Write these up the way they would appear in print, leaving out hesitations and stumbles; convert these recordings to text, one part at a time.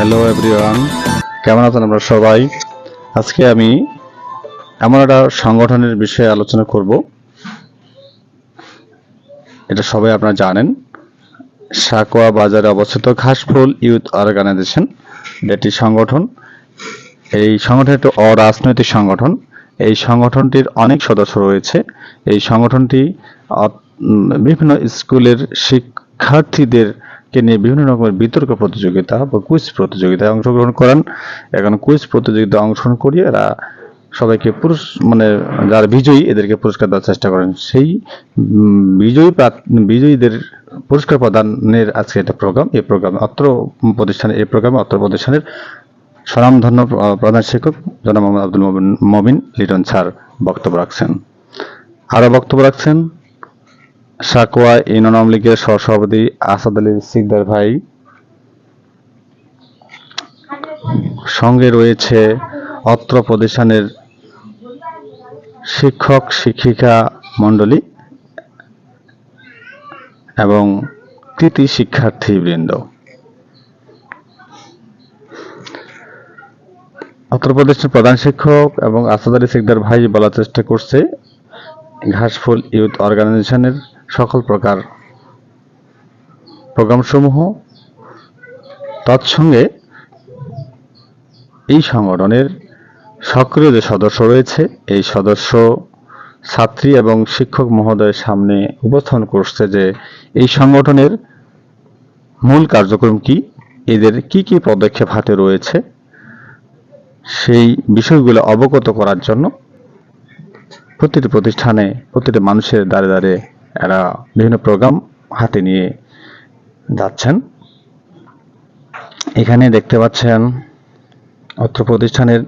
Hello everyone, কেমন আছেন আপনারা সবাই? আজকে আমি এমন একটা সংগঠনের বিষয়ে আলোচনা করব। এটা সবাই আপনারা জানেন, সাকোয়া বাজারে অবস্থিত ঘাসফুল ইউথ অর্গানাইজেশন একটি সংগঠন। এই সংগঠন একটি অরাজনৈতিক সংগঠন। এই সংগঠনটির অনেক সদস্য রয়েছে। এই সংগঠনটি বিভিন্ন স্কুলের শিক্ষার্থীদেরকে নিয়ে বিভিন্ন রকমের বিতর্ক প্রতিযোগিতা বা কুইজ প্রতিযোগিতায় অংশগ্রহণ করান। এখন কুইজ প্রতিযোগিতায় অংশগ্রহণ করিয়ে এরা সবাইকে যারা বিজয়ী এদেরকে পুরস্কার দেওয়ার চেষ্টা করেন। সেই বিজয়ীদের পুরস্কার প্রদানের আজকে একটা প্রোগ্রাম। এই প্রোগ্রামে অত্র প্রতিষ্ঠানের স্বনামধন্য প্রধান শিক্ষক জনাব মোহাম্মদ আব্দুল মবিন লিটন স্যার বক্তব্য রাখছেন। আরো বক্তব্য রাখছেন সাকোয়া ইউনিয়ন আওয়ামী লীগের সহসভাপতি আসাদ আলী সিকদার ভাই। সঙ্গে রয়েছে অত্র প্রতিষ্ঠানের শিক্ষক শিক্ষিকা মণ্ডলী এবং কৃতি শিক্ষার্থীবৃন্দ। অত্র প্রতিষ্ঠানের প্রধান শিক্ষক এবং আসাদ আলী সিকদার ভাই বলার চেষ্টা করছে ঘাসফুল ইউথ অর্গানাইজেশনের সকল প্রকার প্রোগ্রামসমূহ তৎসঙ্গে এই সংগঠনের সক্রিয় যে সদস্য রয়েছে এই সদস্য ছাত্রী এবং শিক্ষক মহোদয়ের সামনে উপস্থাপন করছে যে এই সংগঠনের মূল কার্যক্রম কি, এদের কি কি পদক্ষেপ হাতে রয়েছে, সেই বিষয়গুলো অবগত করার জন্য প্রতিটি প্রতিষ্ঠানে প্রতিটি মানুষের দ্বারে দ্বারে এরা বিভিন্ন প্রোগ্রাম হাতে নিয়ে যাচ্ছেন। এখানে দেখতে পাচ্ছেন অত্র প্রতিষ্ঠানের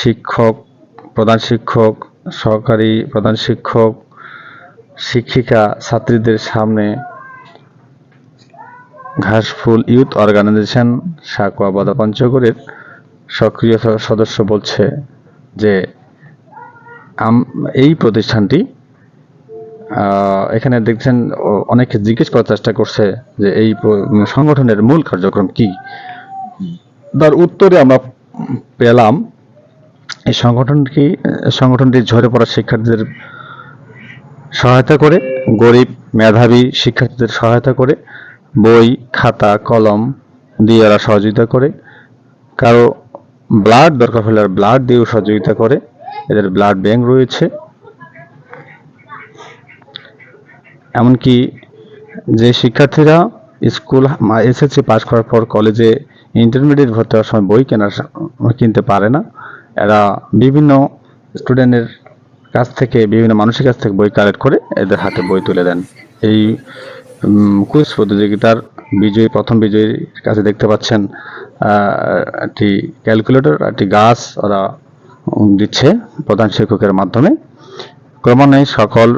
শিক্ষক, প্রধান শিক্ষক, সহকারী প্রধান শিক্ষক, শিক্ষিকা ছাত্রীদের সামনে ঘাসফুল ইউথ অর্গানাইজেশন সাকোয়া বাদা পঞ্চগড়ের সক্রিয় সদস্য বলছে যে এই প্রতিষ্ঠানটি এখানে দেখছেন অনেকে জিজ্ঞেস করার চেষ্টা করছে যে এই সংগঠনের মূল কার্যক্রম কি। তার উত্তরে আমরা পেলাম এই সংগঠনটি ঝরে পড়া শিক্ষার্থীদের সহায়তা করে, গরিব মেধাবী শিক্ষার্থীদের সহায়তা করে, বই খাতা কলম দিয়ে এরা সহযোগিতা করে, কারো ব্লাড দরকার হলে ব্লাড দিয়েও সহযোগিতা করে। এদের ব্লাড ব্যাংক রয়েছে। এমনকি যে শিক্ষার্থীরা স্কুল এসএসসি পাস করার পর কলেজে ইন্টারমিডিয়েট ভর্তি হওয়ার সময় বই কিনতে পারে না, এরা বিভিন্ন স্টুডেন্টের কাছ থেকে, বিভিন্ন মানুষের কাছ থেকে বই কালেক্ট করে এদের হাতে বই তুলে দেন। এই কুইজ প্রতিযোগিতার প্রথম বিজয়ীর কাছে দেখতে পাচ্ছেন একটি ক্যালকুলেটর, একটি গাছ ওরা দিচ্ছে প্রধান শিক্ষকের মাধ্যমে। ক্রমান্বয়ে সকল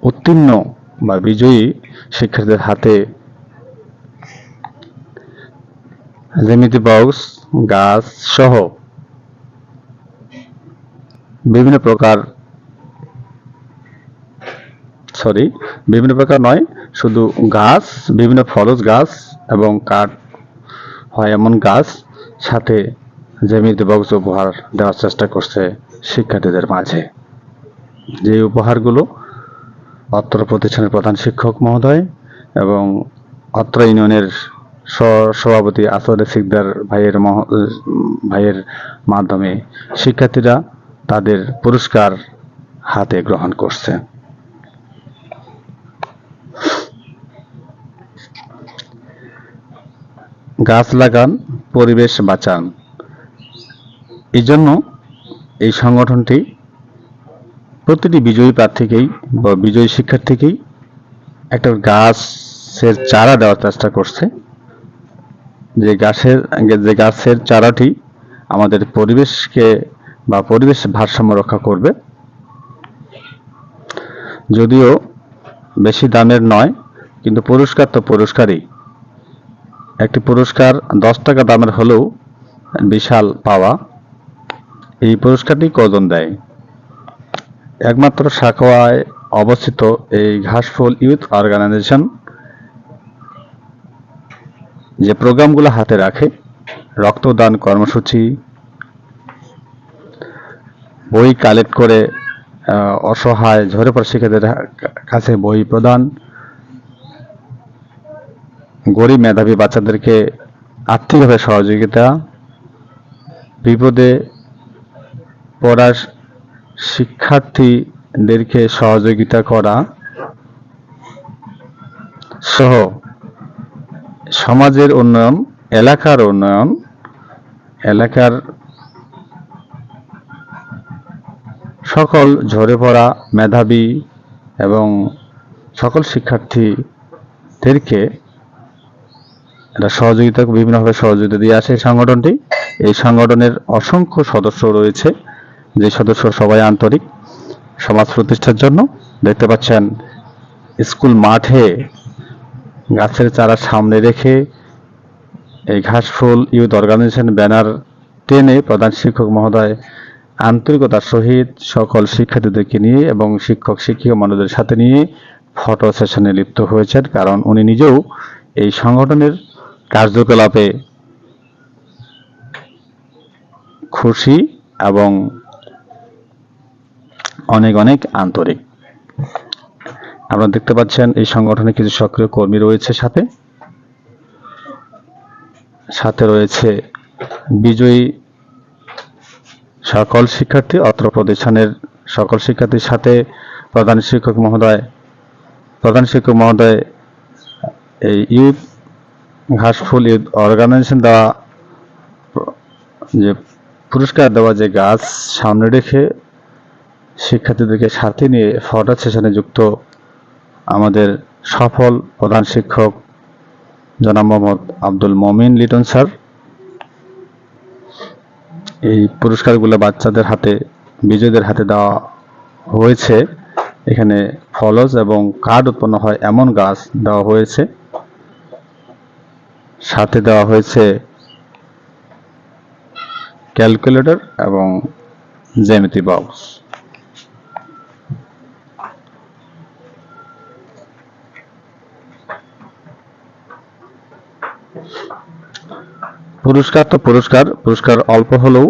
উত্তীর্ণ বা বিজয়ী শিক্ষার্থীদের হাতে জ্যামিতি বক্স, গাছ সহ বিভিন্ন প্রকার নয়, শুধু গাছ, বিভিন্ন ফলজ গাছ এবং কাঠ হয় এমন গাছ সাথে জ্যামিতি বক্স উপহার দেওয়ার চেষ্টা করছে শিক্ষার্থীদের মাঝে। যে উপহারগুলো অত্র প্রতিষ্ঠানের প্রধান শিক্ষক মহোদয় এবং অত্র ইউনিয়নের সভাপতি আসাদ সিকদার ভাইয়ের মাধ্যমে শিক্ষার্থীরা তাদের পুরস্কার হাতে গ্রহণ করছে। গাছ লাগান, পরিবেশ বাঁচান, এই জন্য এই সংগঠনটি প্রতিটি বিজয়ী প্রার্থীকেই বা বিজয়ী শিক্ষার্থীকেই একটা গাছের চারা দেওয়ার চেষ্টা করছে। যে গাছের চারাটি আমাদের পরিবেশকে বা পরিবেশ ভারসাম্য রক্ষা করবে। যদিও বেশি দামের নয়, কিন্তু পুরস্কার তো পুরস্কারই। একটি পুরস্কার 10 টাকা দামের হলেও বিশাল পাওয়া। এই পুরস্কারটি কজন দেয়? একমাত্র সাকোয়ায় অবস্থিত এই ঘাসফুল ইউথ অর্গানাইজেশন যে প্রোগ্রামগুলো হাতে রাখে রক্তদান কর্মসূচি, বই কালেক্ট করে অসহায় ঝরে পড়া শিক্ষার্থীদের কাছে বই প্রদান, গরিব মেধাবী বাচ্চাদেরকে আর্থিকভাবে সহযোগিতা, বিপদে পড়া শিক্ষার্থীদেরকে সহযোগিতা করা সহ সমাজের উন্নয়ন, এলাকার উন্নয়ন, এলাকার সকল ঝরে পড়া মেধাবী এবং সকল শিক্ষার্থীদেরকে এটা সহযোগিতা বিভিন্নভাবে সহযোগিতা দিয়ে আসে এই সংগঠনটি। এই সংগঠনের অসংখ্য সদস্য রয়েছে, যে সদস্য সবাই আন্তরিক সমাজ প্রতিষ্ঠার জন্য। দেখতে পাচ্ছেন স্কুল মাঠে গাছের চারা সামনে রেখে এই ঘাসফুল ইউথ অর্গানাইজেশন ব্যানার টেনে প্রধান শিক্ষক মহোদয় আন্তরিকতার সহিত সকল শিক্ষার্থীদেরকে নিয়ে এবং শিক্ষক শিক্ষিকা মণ্ডলীর সাথে নিয়ে ফটো সেশনে লিপ্ত হয়েছেন, কারণ উনি নিজেও এই সংগঠনের কার্যকলাপে খুশি এবং অনেক অনেক আন্তরিক। আপনারা দেখতে পাচ্ছেন এই সংগঠনে কিছু সক্রিয় কর্মী রয়েছে, সাথে রয়েছে বিজয়ী সকল শিক্ষার্থী, অত্র প্রতিষ্ঠানের সকল শিক্ষার্থীর সাথে প্রধান শিক্ষক মহোদয় এই ইউথ ঘাসফুল ইউথ অর্গানাইজেশন দেওয়া যে পুরস্কার দেওয়া যে গাছ সামনে রেখে শিক্ষার্থীদেরকে সাথে নিয়ে ফটো সেশনে যুক্ত আমাদের সফল প্রধান শিক্ষক জনাব মোহাম্মদ আব্দুল মমিন লিটন স্যার। এই পুরস্কারগুলো বাচ্চাদের হাতে, বিজয়ীদের হাতে দেওয়া হয়েছে। এখানে ফলস এবং কার্ড উৎপন্ন হয় এমন গাছ দেওয়া হয়েছে, সাথে দেওয়া হয়েছে ক্যালকুলেটর এবং জ্যামিতি বক্স। পুরস্কার তো পুরস্কার অল্প হলেও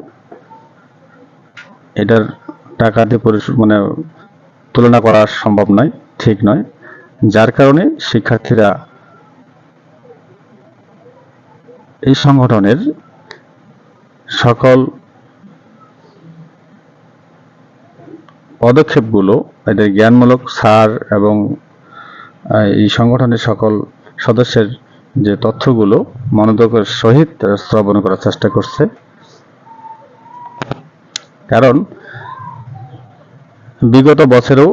এটার টাকা দিয়ে মানে তুলনা করা সম্ভব নয়, ঠিক নয়, যার কারণে শিক্ষার্থীরা এই সংগঠনের সকল পদক্ষেপগুলো, এদের জ্ঞানমূলক স্যার এবং এই সংগঠনের সকল সদস্যের যে তথ্যগুলো মনোযোগের সহিত শ্রবণ করার চেষ্টা করছে। কারণ বিগত বছরেও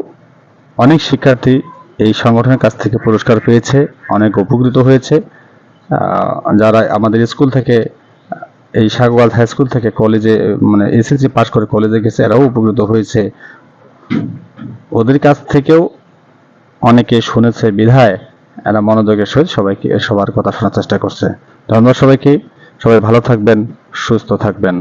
অনেক শিক্ষার্থী এই সংগঠনের কাছ থেকে পুরস্কার পেয়েছে, অনেক উপকৃত হয়েছে। যারা আমাদের স্কুল থেকে, এই সাগওয়াল হাই স্কুল থেকে কলেজে মানে এসএসসি পাস করে কলেজে গেছে, এরাও উপকৃত হয়েছে। ওদের কাছ থেকেও অনেকে শুনেছে বিধায় এরা মনোযোগের সহিত সবার কথা শোনার চেষ্টা করছে। ধন্যবাদ সবাইকে, সবাই ভালো থাকবেন, সুস্থ থাকবেন।